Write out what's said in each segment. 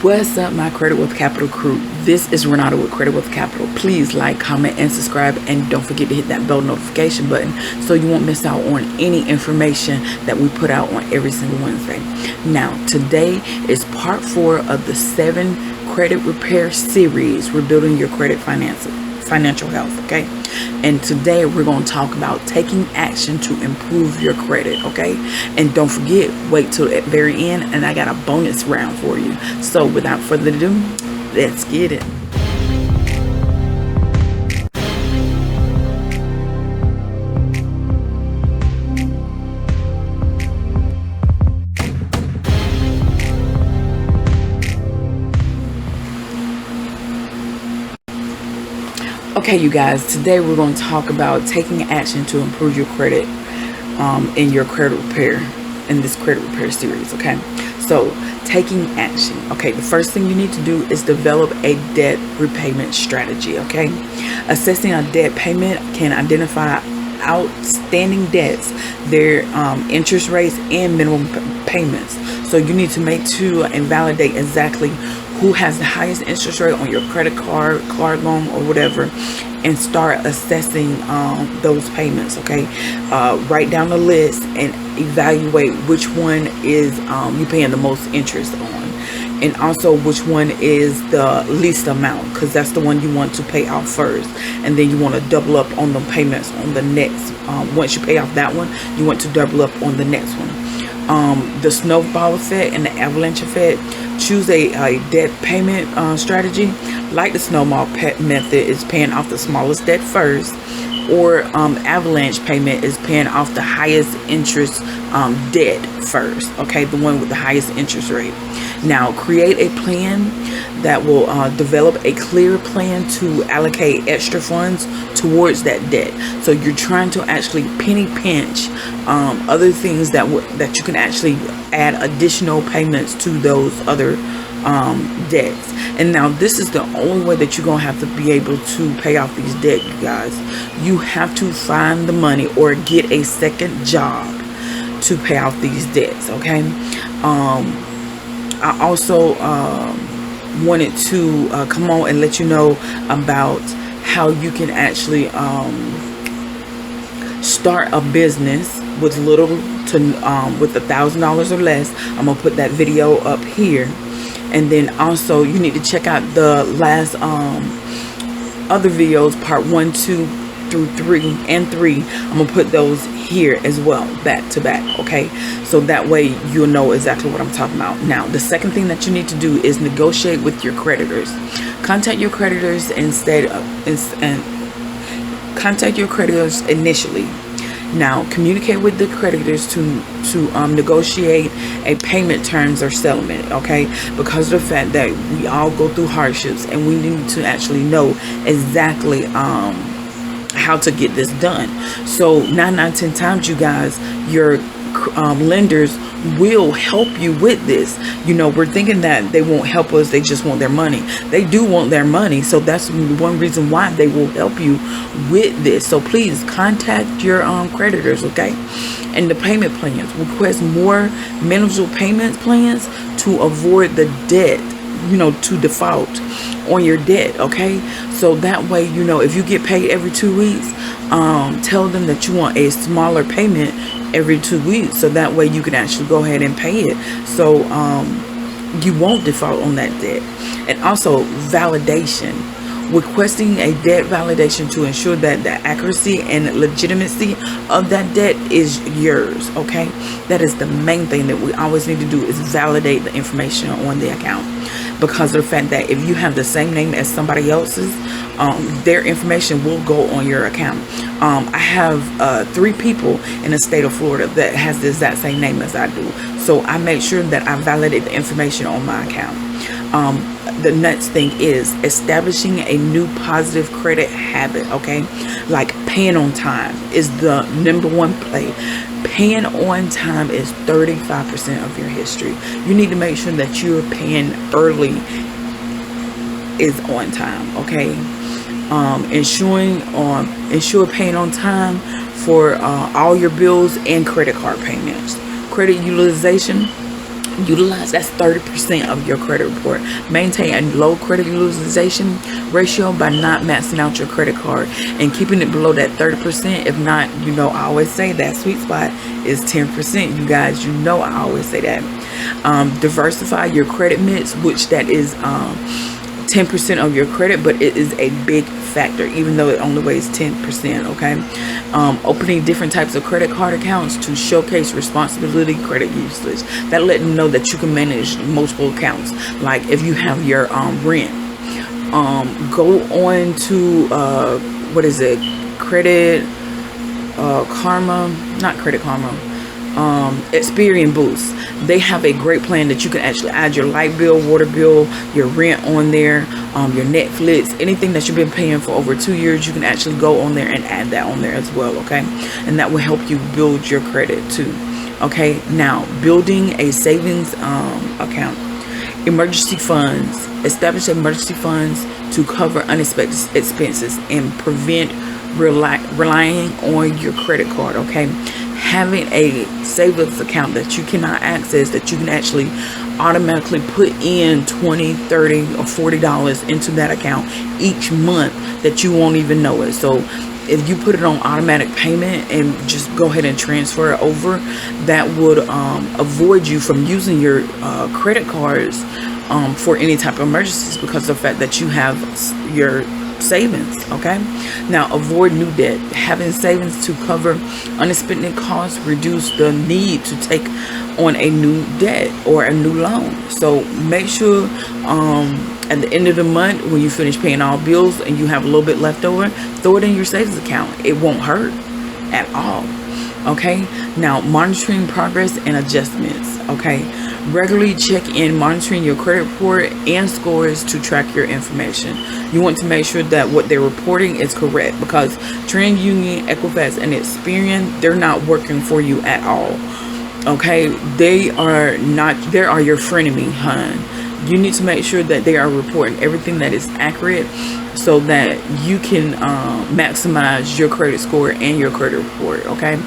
What's up, my Credit with Capital crew? This is Renata with Credit with Capital. Please like, comment, and subscribe, and don't forget to hit that bell notification button so you won't miss out on any information that we put out on every single Wednesday. Now, today is part 4 of the 7 credit repair series, Rebuilding Your Credit Financial Health, okay? And today we're going to talk about taking action to improve your credit, okay? And don't forget, wait till the very end, and I got a bonus round for you. So without further ado, let's get it. Okay, you guys, today we're going to talk about taking action to improve your credit in your credit repair, in this credit repair series, okay? So, taking action. Okay, the first thing you need to do is develop a debt repayment strategy, okay? Assessing a debt payment can identify outstanding debts, their interest rates, and minimum payments. So you need to make sure and validate exactly who has the highest interest rate on your credit card loan, or whatever, and start assessing those payments, okay? Write down the list and evaluate which one is you paying the most interest on, and also which one is the least amount, because that's the one you want to pay off first, and then you want to double up on the payments on the next. Once you pay off that one, you want to double up on the next one. The snowball effect and the avalanche effect. Choose a debt payment strategy. Like the snowball method is paying off the smallest debt first, or avalanche payment is paying off the highest interest debt first, okay, the one with the highest interest rate. Now create a plan that will develop a clear plan to allocate extra funds towards that debt. So you're trying to actually penny pinch other things that you can actually add additional payments to those other debts. And now this is the only way that you're gonna have to be able to pay off these debts, you guys. You have to find the money or get a second job to pay off these debts, okay? I also wanted to come on and let you know about how you can actually start a business with little to with $1,000 or less. I'm gonna put that video up here, and then also you need to check out the last other videos, part 1, 2 through 3 and 3. I'm gonna put those here as well, back to back, okay? So that way you'll know exactly what I'm talking about. Now, the second thing that you need to do is negotiate with your creditors. Contact your creditors contact your creditors initially. Now, communicate with the creditors to negotiate a payment terms or settlement, okay? Because of the fact that we all go through hardships, and we need to actually know exactly how to get this done. So 9 out of 10 times, you guys, your lenders will help you with this. You know, we're thinking that they won't help us, they just want their money. They do want their money, so that's one reason why they will help you with this. So please contact your creditors, okay? And the payment plans, request more manageable payment plans to avoid the debt, you know, to default on your debt, okay? So that way, you know, if you get paid every 2 weeks, tell them that you want a smaller payment every 2 weeks, so that way you can actually go ahead and pay it, so you won't default on that debt. And also validation, requesting a debt validation to ensure that the accuracy and legitimacy of that debt is yours, okay? That is the main thing that we always need to do, is validate the information on the account, because of the fact that if you have the same name as somebody else's, their information will go on your account. I have 3 people in the state of Florida that has the exact same name as I do, so I make sure that I validate the information on my account. The next thing is establishing a new positive credit habit, okay? Like paying on time is the #1 play. Paying on time is 35% of your history. You need to make sure that you're paying early is on time, okay? Ensure paying on time for all your bills and credit card payments. Credit utilization, Utilize, that's 30% of your credit report. Maintain a low credit utilization ratio by not maxing out your credit card and keeping it below that 30%. If not, I always say that sweet spot is 10%. You guys, I always say that. Diversify your credit mix, which that is 10% of your credit, but it is a big factor, even though it only weighs 10%. Okay. Opening different types of credit card accounts to showcase responsibility credit usage. That let them know that you can manage multiple accounts. Like if you have your rent, go on to Credit Karma, not Credit Karma, Experian Boost. They have a great plan that you can actually add your light bill, water bill, your rent on there, your Netflix, anything that you've been paying for over 2 years. You can actually go on there and add that on there as well. Okay, and that will help you build your credit too. Okay, now building a savings account. Emergency funds. Establish emergency funds to cover unexpected expenses and prevent relying on your credit card. Okay, having a savings account that you cannot access, that you can actually automatically put in $20, $30, or $40 into that account each month that you won't even know it. So if you put it on automatic payment and just go ahead and transfer it over, that would avoid you from using your credit cards for any type of emergencies, because of the fact that you have your savings. Okay, now avoid new debt. Having savings to cover unexpected costs reduce the need to take on a new debt or a new loan. So make sure at the end of the month, when you finish paying all bills and you have a little bit left over, throw it in your savings account. It won't hurt at all. Okay, now monitoring progress and adjustments. Okay, regularly check in monitoring your credit report and scores to track your information. You want to make sure that what they're reporting is correct, because TransUnion, Equifax, and Experian, they're not working for you at all. Okay, they are your frenemy, hun. You need to make sure that they are reporting everything that is accurate, so that you can maximize your credit score and your credit report. Okay,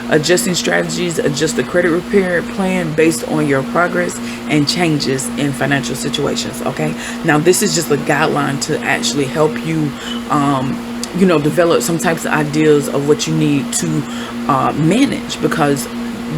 adjusting strategies. Adjust the credit repair plan based on your progress and changes in financial situations. Okay, now this is just a guideline to actually help you develop some types of ideas of what you need to manage, because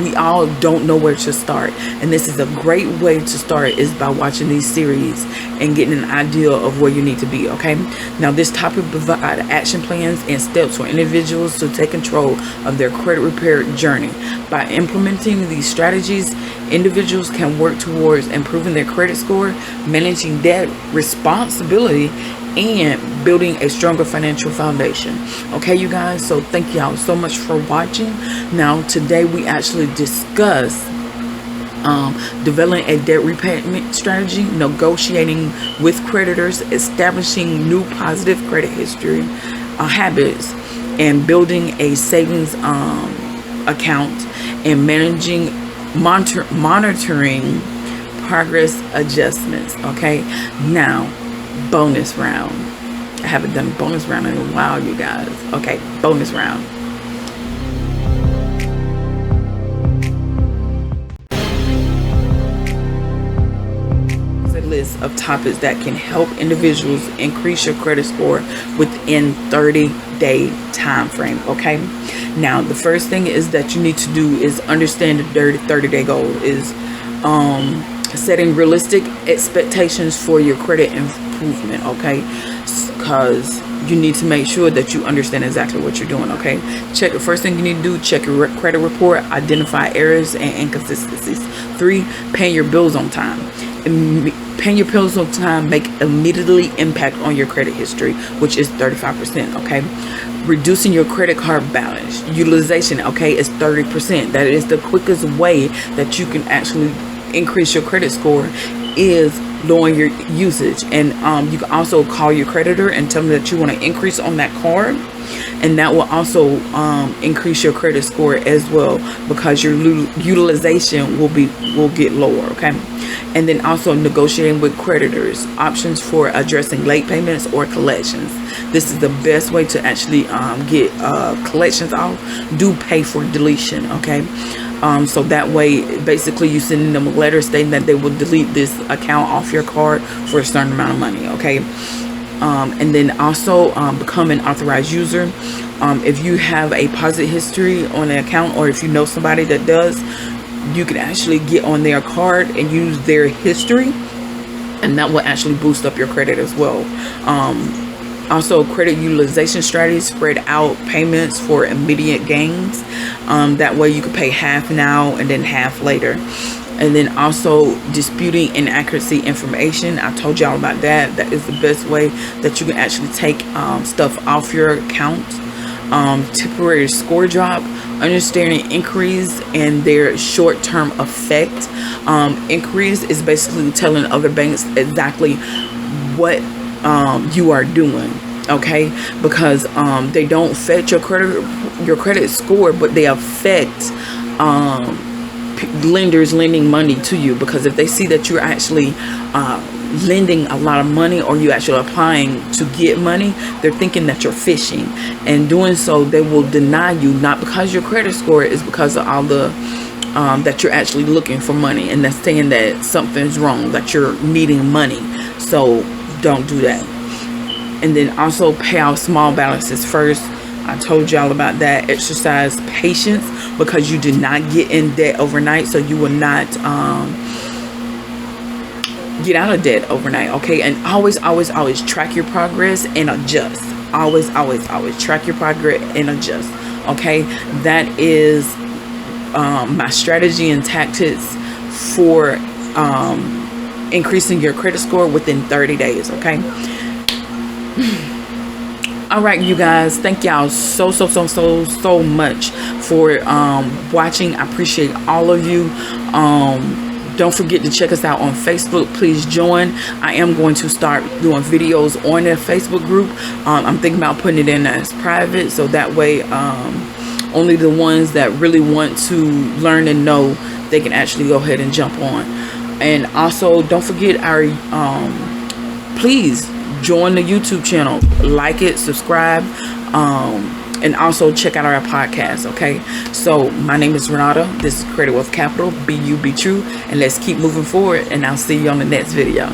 we all don't know where to start, and this is a great way to start, is by watching these series and getting an idea of where you need to be. Okay, now this topic provides action plans and steps for individuals to take control of their credit repair journey. By implementing these strategies, individuals can work towards improving their credit score, managing debt responsibility, and building a stronger financial foundation. Okay, you guys, so thank y'all so much for watching. Now today we actually discuss developing a debt repayment strategy, negotiating with creditors, establishing new positive credit history habits, and building a savings account, and monitoring progress adjustments. Okay, now bonus round. I haven't done bonus round in a while, you guys. Okay, bonus round. It's a list of topics that can help individuals increase your credit score within 30-day time frame. Okay, now the first thing is that you need to do is understand the 30-day goal is setting realistic expectations for your credit improvement. Okay, because you need to make sure that you understand exactly what you're doing. Okay, check the first thing you need to do, check your credit report, identify errors and inconsistencies. 3, paying your bills on time. Paying your bills on time make immediately impact on your credit history, which is 35%. Okay, reducing your credit card balance utilization, okay, is 30%. That is the quickest way that you can actually increase your credit score, is lowering your usage. And you can also call your creditor and tell them that you want to increase on that card, and that will also increase your credit score as well, because your utilization will get lower. Okay, and then also negotiating with creditors, options for addressing late payments or collections. This is the best way to actually get collections off. Do pay for deletion. Okay, So that way, basically, you send them a letter stating that they will delete this account off your card for a certain amount of money. Okay. And then also become an authorized user. If you have a positive history on an account, or if you know somebody that does, you can actually get on their card and use their history, and that will actually boost up your credit as well. Also, credit utilization strategies: spread out payments for immediate gains. That way you can pay half now and then half later. And then also disputing inaccuracy information. I told y'all about that. That is the best way that you can actually take stuff off your account. Temporary score drop, understanding inquiries and their short-term effect. Inquiries is basically telling other banks exactly what you are doing, okay? Because they don't affect your credit score, but they affect lenders lending money to you. Because if they see that you're actually lending a lot of money, or you actually applying to get money, they're thinking that you're fishing, and doing so they will deny you, not because your credit score, is because of all the that you're actually looking for money, and that's saying that something's wrong, that you're needing money. So don't do that. And then also pay out small balances first. I told y'all about that. Exercise patience, because you did not get in debt overnight, so you will not get out of debt overnight. Okay. And always track your progress and adjust. Always track your progress and adjust. Okay. That is my strategy and tactics for increasing your credit score within 30 days. Okay. All right, you guys, thank y'all so much for watching. I appreciate all of you. Don't forget to check us out on Facebook. Please join. I am going to start doing videos on their Facebook group. I'm thinking about putting it in as private, so that way only the ones that really want to learn and know, they can actually go ahead and jump on. And also, don't forget our please join the YouTube channel, like it, subscribe, and also check out our podcast. Okay, so my name is Renata. This is Credit Wealth Capital. Be you, be true, and let's keep moving forward. And I'll see you on the next video.